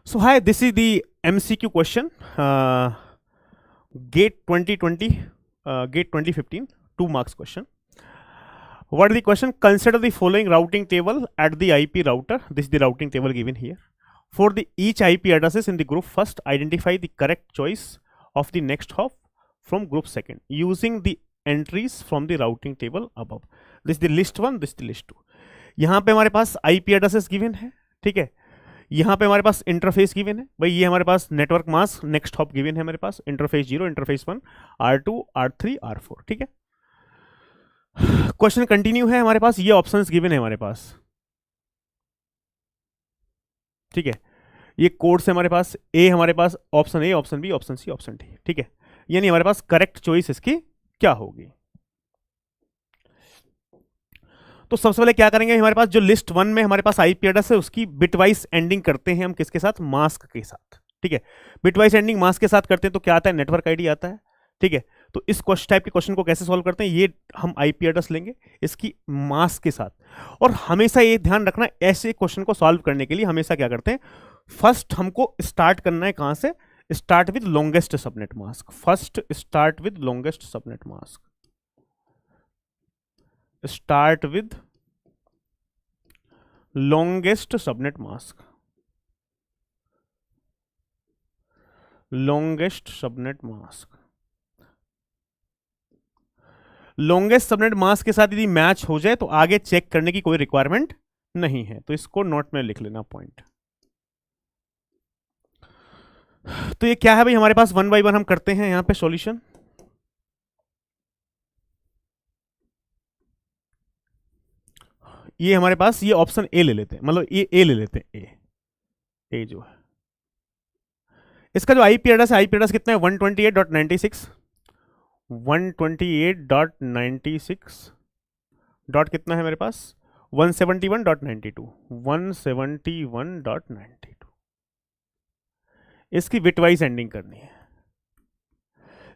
So hi, this is the MCQ question. GATE 2020, GATE 2015, 2 marks question. What is the question? Consider the following routing table at the IP router. This is the routing table given here. For the each IP addresses in the group first, identify the correct choice of the next hop from group second using the entries from the routing table above. This is the list 1, this is the list 2. यहाँ पे हमारे पास IP addresses given है, ठीक है. यहाँ पे हमारे पास interface given है भाई, ये हमारे पास network mask next hop given है हमारे पास, interface 0, interface 1, R2, R3, R4, ठीक है. क्वेश्चन कंटिन्यू है, हमारे पास ये ऑप्शंस गिवन है हमारे पास, ठीक है. ये कोड से हमारे पास ए, हमारे पास option A, option B, option C, option D, ठीक है. यानी हमारे पास करेक्ट चॉइस इसकी क्या होगी. तो सबसे पहले क्या करेंगे, हमारे पास जो लिस्ट 1 में हमारे पास आईपी एड्रेस है उसकी बिटवाइज एंडिंग करते हैं हम किसके साथ, मास्क के साथ, ठीक है. बिटवाइज एंडिंग मास्क के साथ करते हैं तो क्या आता है, नेटवर्क आईडी आता है, ठीक है. तो इस टाइप के क्वेश्चन को कैसे सॉल्व करते हैं, ये हम आईपी एड्रेस लेंगे इसकी मास्क के साथ. और हमेशा ये ध्यान रखना, ऐसे क्वेश्चन को सॉल्व करने के लिए हमेशा क्या करते हैं, फर्स्ट हमको स्टार्ट करना है कहां से, start with longest subnet mask. First start with longest subnet mask, start with longest subnet mask, longest subnet mask. longest subnet mask के साथ यदि मैच हो जाए तो आगे चेक करने की कोई रिक्वायरमेंट नहीं है, तो इसको नोट में लिख लेना पॉइंट. तो ये क्या है भाई, हमारे पास 1 by 1 हम करते हैं यहां पे सॉल्यूशन. ये हमारे पास ये ऑप्शन ए ले लेते हैं, मतलब ये ए ले लेते हैं, ए जो है इसका जो आईपी एड्रेस है, आईपी एड्रेस कितना है 128.96, 128.96 डॉट कितना है मेरे पास 171.92, 171.92. इसकी बिटवाइज एंडिंग करनी है,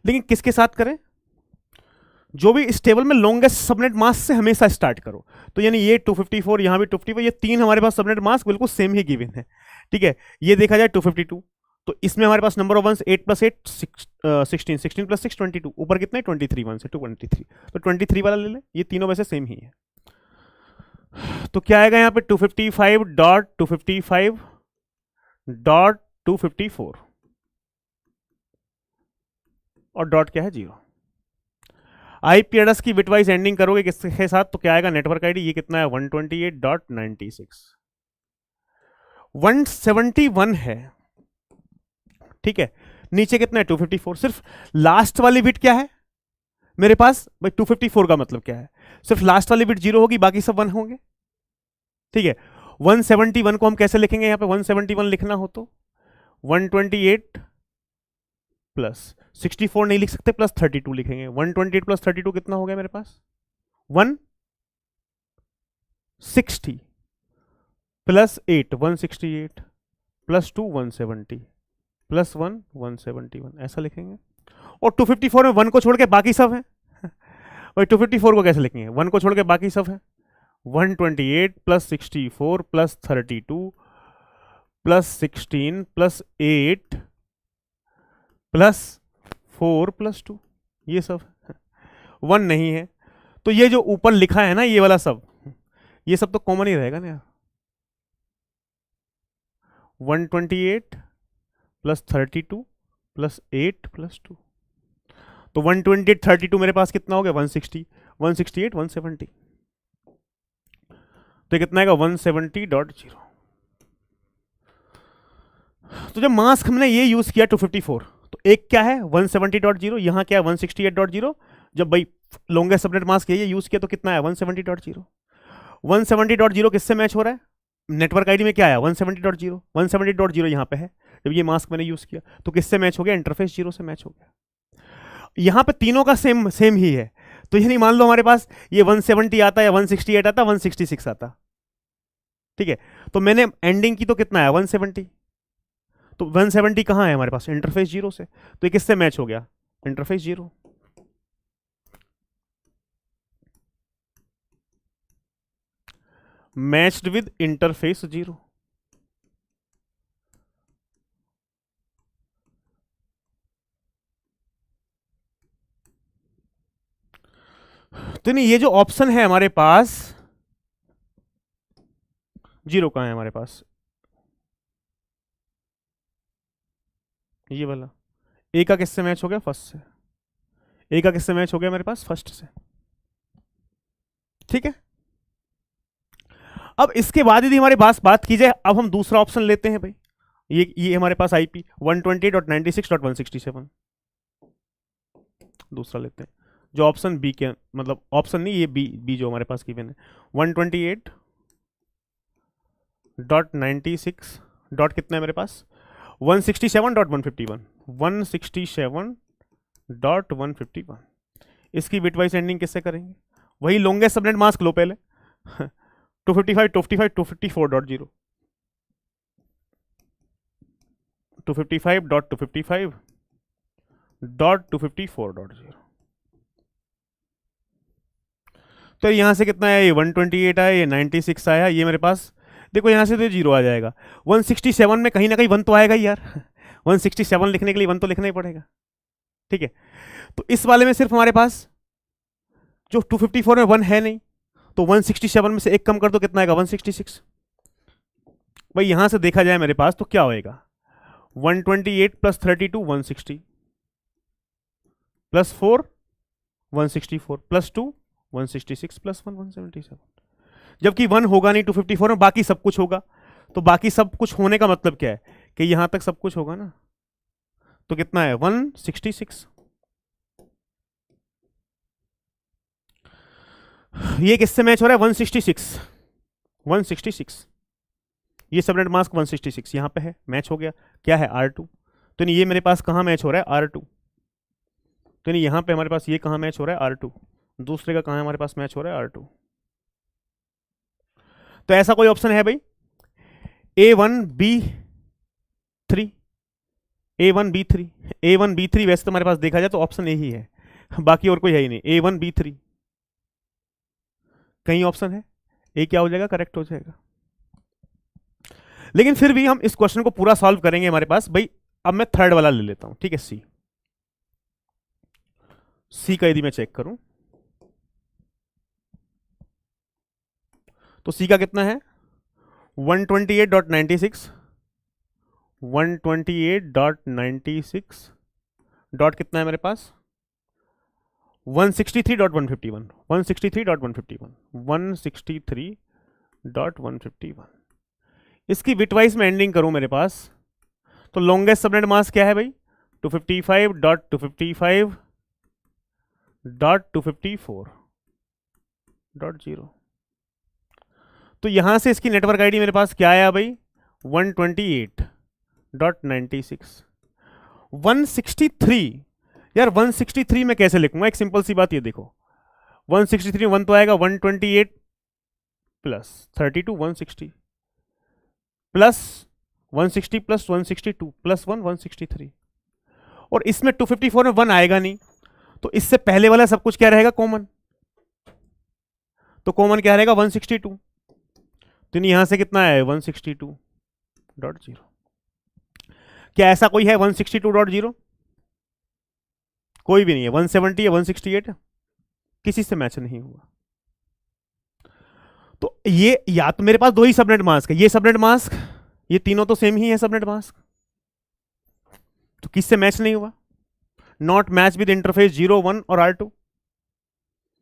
लेकिन किसके साथ करें, जो भी इस टेबल में लॉन्गेस्ट सबनेट मास्क से हमेशा स्टार्ट करो. तो यानी ये 254, यहां भी 254, ये तीन हमारे पास सबनेट मास्क बिल्कुल सेम ही गिवन है, ठीक है. ये देखा जाए 252, तो इसमें हमारे पास नंबर ऑफ वंस 8 + 8 16, 16 + 6 22, ऊपर कितने 23 1 से 223, तो 23 वाला ले ले, ये तीनों वैसे सेम ही है. तो क्या आएगा यहाँ पे 255.255.254 और डॉट क्या है 0. आईपी एड्रेस की बिटवाइज एंडिंग करोगे किसके साथ, तो क्या आएगा नेटवर्क आईडी, ये कितना है 128.96, 171 है, ठीक है. नीचे कितना है 254, सिर्फ लास्ट वाली बिट क्या है मेरे पास भाई 254 का मतलब क्या है, सिर्फ लास्ट वाली बिट 0 होगी, बाकी सब 1 होंगे, ठीक है. 171 को हम कैसे लिखेंगे, यहां पे 171 लिखना हो तो 128 प्लस 64 नहीं लिख सकते, प्लस 32 लिखेंगे. 128 प्लस 32 कितना हो गया मेरे पास 160 प्लस 8 168 प्लस 2 170 प्लस 1 171, ऐसा लिखेंगे. और 254 में 1 को छोड़ के बाकी सब है भाई 254 को कैसे लिखेंगे, 1 को छोड़ के बाकी सब है, 128 plus 64 plus 32 plus 16 plus 8 plus 4 plus 2, ये सब 1 नहीं है. तो ये जो ऊपर लिखा है ना ये वाला सब, ये सब तो कॉमन ही रहेगा ना यार. 128 प्लस 32 प्लस 8 प्लस 2, तो 128 32 मेरे पास कितना हो गया 160, 168 170, तो कितना आएगा 170.0. तो जब मास्क हमने ये यूज किया 254, तो एक क्या है 170.0, यहां क्या है 168.0. जब भाई लॉन्गेस्ट सबनेट मास्क ये यूज किया तो कितना है 170.0. 170.0 किससे मैच हो रहा है, नेटवर्क आईडी में क्या आया 170.0, 170.0 यहां पे है. जब ये मास्क मैंने यूज किया तो किससे मैच हो गया, इंटरफेस 0 से मैच हो गया. यहां पे तीनों का सेम सेम ही है, तो यानी मान लो हमारे पास ये 170 आता या 168 आता 166 आता, ठीक है. तो मैंने एंडिंग की तो कितना है 170, तो 170 कहां है हमारे पास इंटरफेस 0 से, तो ये किससे मैच हो गया इंटरफेस 0. मैच्ड विद इंटरफेस 0, तो नहीं, ये जो ऑप्शन है हमारे पास, जीरो कहाँ है हमारे पास, ये वाला। ए का किससे मैच हो गया, फर्स्ट से। ए का किससे मैच हो गया मेरे पास, फर्स्ट से। ठीक है, अब इसके बाद यदि हमारी बात की जाए, अब हम दूसरा ऑप्शन लेते हैं भाई। ये हमारे पास आईपी 128.96.167 दूसरा लेते हैं, जो ऑप्शन बी के, मतलब ऑप्शन नहीं, ये बी जो हमारे पास गिवन है 128.96 डॉट कितना है मेरे पास 167.151 167.151। इसकी बिटवाइज एंडिंग किससे करेंगे, वही लॉन्गेस्ट सबनेट मास्क लो पहले 255 254.0 255.255.254.0। तो यहां से कितना आया, ये 128 आया, ये 96 आया, ये मेरे पास देखो यहां से तो जीरो आ जाएगा। 167 में कहीं ना कहीं 1 तो आएगा ही यार 167 लिखने के लिए 1 तो लिखना ही पड़ेगा। ठीक है, तो इस वाले में सिर्फ हमारे पास जो 254 में 1 है नहीं, तो 167 में से एक कम कर दो, कितना आएगा 166। भाई यहां से देखा जाए मेरे पास तो क्या होएगा 128 प्लस 32 160 प्लस 4 164 प्लस 2 166 प्लस 1 177। जबकि 1 होगा नहीं 254 में, बाकी सब कुछ होगा। तो बाकी सब कुछ होने का मतलब क्या है कि यहां तक सब कुछ होगा ना, तो कितना है 166। ये किससे मैच हो रहा है 166 166। ये सबनेट मास्क 166 यहां पे है, मैच हो गया। क्या है R2, तो नहीं ये मेरे पास कहां मैच हो रहा है R2, तो नहीं यहां पे हमारे पास ये कहां मैच हो रहा है R2, दूसरे का कहां हमारे पास मैच हो रहा है R2। तो ऐसा कोई ऑप्शन है भाई A1B3 A1B3 A1B3, वैसे तो हमारे पास देखा जाए तो ऑप्शन यही है, बाकी और कोई है ही नहीं। A1B3 कहीं ऑप्शन है, ए क्या हो जाएगा, करेक्ट हो जाएगा। लेकिन फिर भी हम इस क्वेश्चन को पूरा सॉल्व करेंगे हमारे पास भाई। अब मैं थर्ड वाला ले लेता हूं, ठीक है, सी का यदि मैं चेक करूं तो सी का कितना है 128.96 128.96 डॉट कितना है मेरे पास 163.151 163.151 163.151। इसकी बिटवाइज में एंडिंग करूं मेरे पास, तो लॉन्गेस्ट सबनेट मास्क क्या है भाई 255.255.254.0। तो यहां से इसकी नेटवर्क आईडी मेरे पास क्या आया भाई 128.96 163। यार 163 में कैसे लिखूंगा, एक सिंपल सी बात ये देखो 163 1 तो आएगा 128 प्लस 32 160 प्लस 160 प्लस 162 प्लस 1 163, और इसमें 254 में 1 आएगा नहीं, तो इससे पहले वाला सब कुछ क्या रहेगा कॉमन, तो कॉमन क्या रहेगा 162। तो यहां से कितना है 162.0। क्या ऐसा कोई है 162.0, कोई भी नहीं है। 170 या 168 किसी से मैच नहीं हुआ। तो ये या तो मेरे पास दो ही सबनेट मास्क है, ये सबनेट मास्क, ये तीनों तो सेम ही है सबनेट मास्क, तो किससे मैच नहीं हुआ, नॉट मैच विद इंटरफेस 0 1 और R2,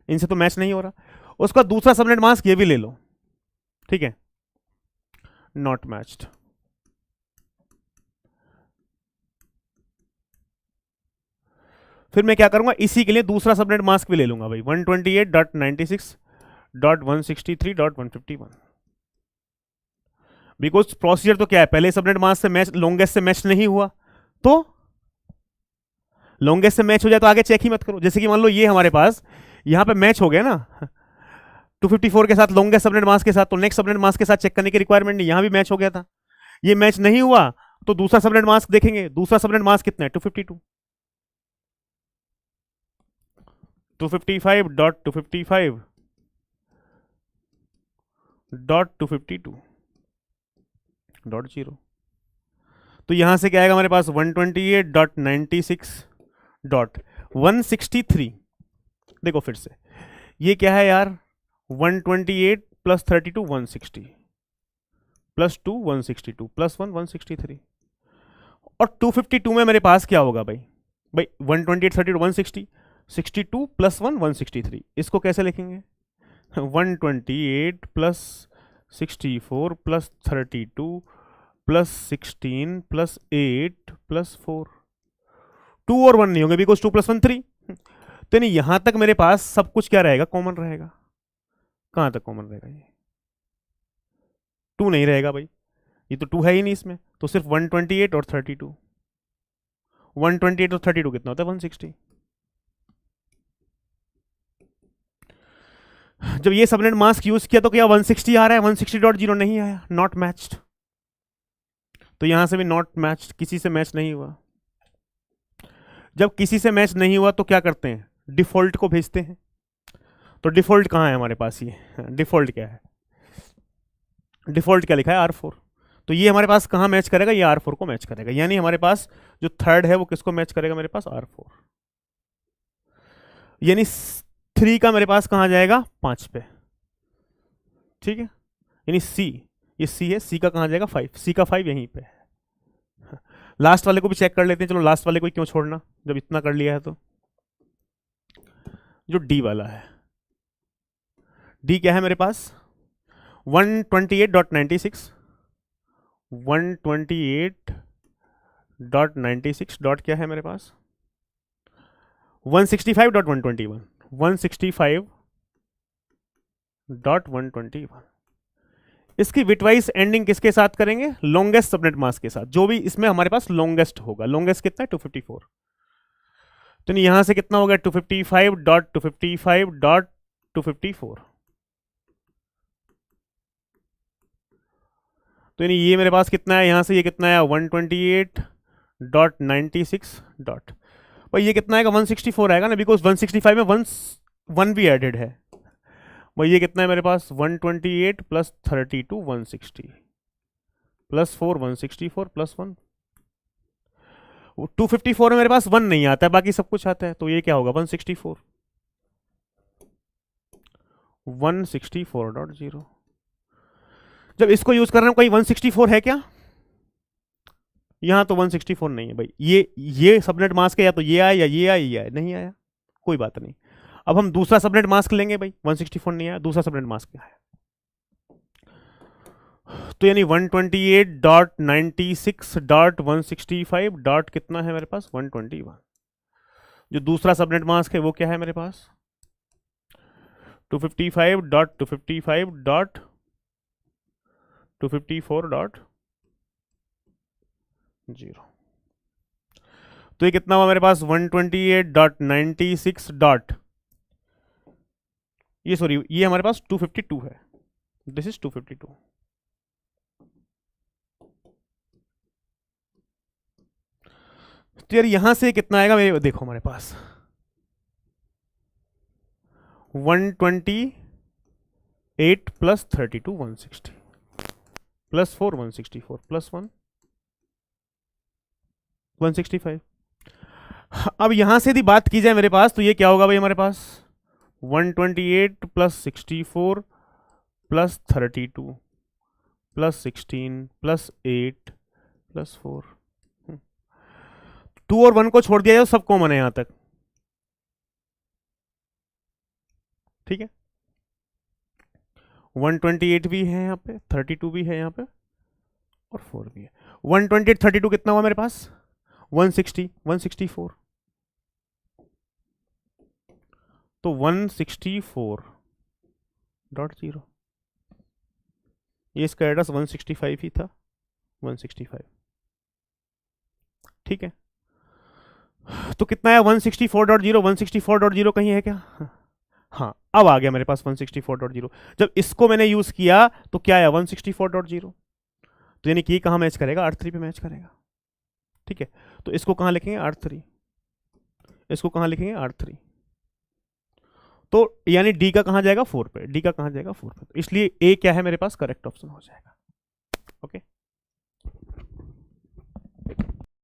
इनसे तो मैच नहीं हो रहा। उसका दूसरा सबनेट मास्क ये भी ले लो, ठीक है, नॉट मैच्ड। फिर मैं क्या करूंगा, इसी के लिए दूसरा सबनेट मास्क भी ले लूंगा भाई 128.96.163.151। बिकॉज प्रोसीजर तो क्या है, पहले सबनेट मास्क से मैच, लॉन्गेस्ट से मैच नहीं हुआ, तो लॉन्गेस्ट से मैच हो जाए तो आगे चेक ही मत करो। जैसे कि मान लो ये हमारे पास यहां पे मैच हो गया ना 254 के साथ लॉन्गेस्ट सबनेट मास्क के साथ, तो नेक्स्ट सबनेट मास्क के साथ चेक करने की रिक्वायरमेंट नहीं, यहां भी मैच हो गया था, ये मैच नहीं हुआ तो दूसरा सबनेट मास्क देखेंगे। दूसरा सबनेट मास्क कितना है 252 255.255.252.0। तो यहां से क्या आएगा हमारे पास 128.96.163। देखो फिर से ये क्या है यार, 128 प्लस 32 160 प्लस 2 162 प्लस 1 163। और 252 में मेरे पास क्या होगा भाई, 128 32 160, 62 प्लस 1 163। इसको कैसे लिखेंगे, 128 plus 64 plus 32 plus 16 plus 8 plus 4। 2 और 1 नहीं होंगे बिकॉज 2 प्लस 1 3। तो नहीं, यहां तक मेरे पास सब कुछ क्या रहेगा, कॉमन रहेगा। कहां तक कॉमन रहेगा, ये 2 नहीं रहेगा भाई, ये तो 2 है ही नहीं इसमें, तो सिर्फ 128 और 32। 128 और 32 कितना होता है, 160। जब ये सबनेट मास्क यूज किया तो क्या 160 आ रहा है, 160.0 नहीं आया, नॉट मैच्ड। तो यहां से भी नॉट मैच्ड, किसी से मैच नहीं हुआ। जब किसी से मैच नहीं हुआ तो क्या करते हैं, डिफॉल्ट को भेजते हैं। तो डिफॉल्ट कहां है हमारे पास, ये डिफॉल्ट क्या है, डिफॉल्ट क्या लिखा है, R4। तो ये हमारे पास कहां मैच करेगा, ये R4 को मैच करेगा। यानी हमारे पास जो थर्ड है वो किसको मैच करेगा, मेरे पास R4। यानी 3 का मेरे पास कहां जाएगा, 5 पे। ठीक है, यानी C, ये C है, C का कहां जाएगा, 5। C का 5 यहीं पे है। लास्ट वाले को भी चेक कर लेते हैं, चलो लास्ट वाले को क्यों छोड़ना जब इतना कर लिया है। तो जो D वाला है, D क्या है मेरे पास, 128.96 128.96 डॉट क्या है मेरे पास, 165.121 165.121। इसकी बिटवाइज एंडिंग किसके साथ करेंगे, लॉन्गेस्ट सबनेट मास्क के साथ, जो भी इसमें हमारे पास लॉन्गेस्ट होगा। लॉन्गेस्ट कितना है, 254। तो नहीं, यहां से कितना होगा, 255.255.254। तो यानी ये मेरे पास कितना है, यहां से ये कितना है, 128.96 डॉट, भाई ये कितना आएगा, 164 आएगा ना, बिकॉज 165 में 1 भी एडेड है। भाई ये कितना है मेरे पास, 128 प्लस 32 160 प्लस 4 164 प्लस 1 254 में मेरे पास 1 नहीं आता है, बाकी सब कुछ आता है। तो ये क्या होगा, 164 164.0। जब इसको यूज कर रहे हैं, कोई 164 है क्या, यहां तो 164 नहीं है भाई। ये सबनेट मास्क है, या तो ये आया या ये आया, ये आया, नहीं आया, कोई बात नहीं। अब हम दूसरा सबनेट मास्क लेंगे भाई, 164 नहीं आया, दूसरा सबनेट मास्क क्या है, तो यानी 128.96.165 डॉट कितना है मेरे पास, 121। जो दूसरा सबनेट मास्क है वो क्या है मेरे पास, 255.254.0। तो ये कितना हुआ मेरे पास, 128.96 डॉट, ये सॉरी ये हमारे पास 252 है, दिस इज 252। तो यार यहां से कितना आएगा मेरे, देखो हमारे पास 128 प्लस 32 160 प्लस 4 164 प्लस 1 165। अब यहां से यदि बात की जाए मेरे पास, तो ये क्या होगा भाई हमारे पास, 128 plus 64 plus 32 plus 16 plus 8 plus 4। 2 और 1 को छोड़ दिया जाए, सब कॉमन है यहां तक। ठीक है, 128 भी है यहाँ पे, 32 भी है यहाँ पे, और 4 भी है। 128 32 कितना हुआ मेरे पास, 160 164। तो 164.0, ये इसका एड्रेस 165 ही था, 165। ठीक है, तो कितना है 164.0, 164.0 कहीं है क्या, हाँ अब आ गया मेरे पास 164.0। जब इसको मैंने यूज किया तो क्या आया, 164.0। तो यानी कि कहां मैच करेगा, R3 पे मैच करेगा। ठीक है, तो इसको कहां लिखेंगे, R3, इसको कहां लिखेंगे, R3। तो यानी डी का कहां जाएगा, 4 पे, डी का कहां जाएगा, 4 पे। तो इसलिए ए क्या है मेरे पास, करेक्ट ऑप्शन हो जाएगा। ओके।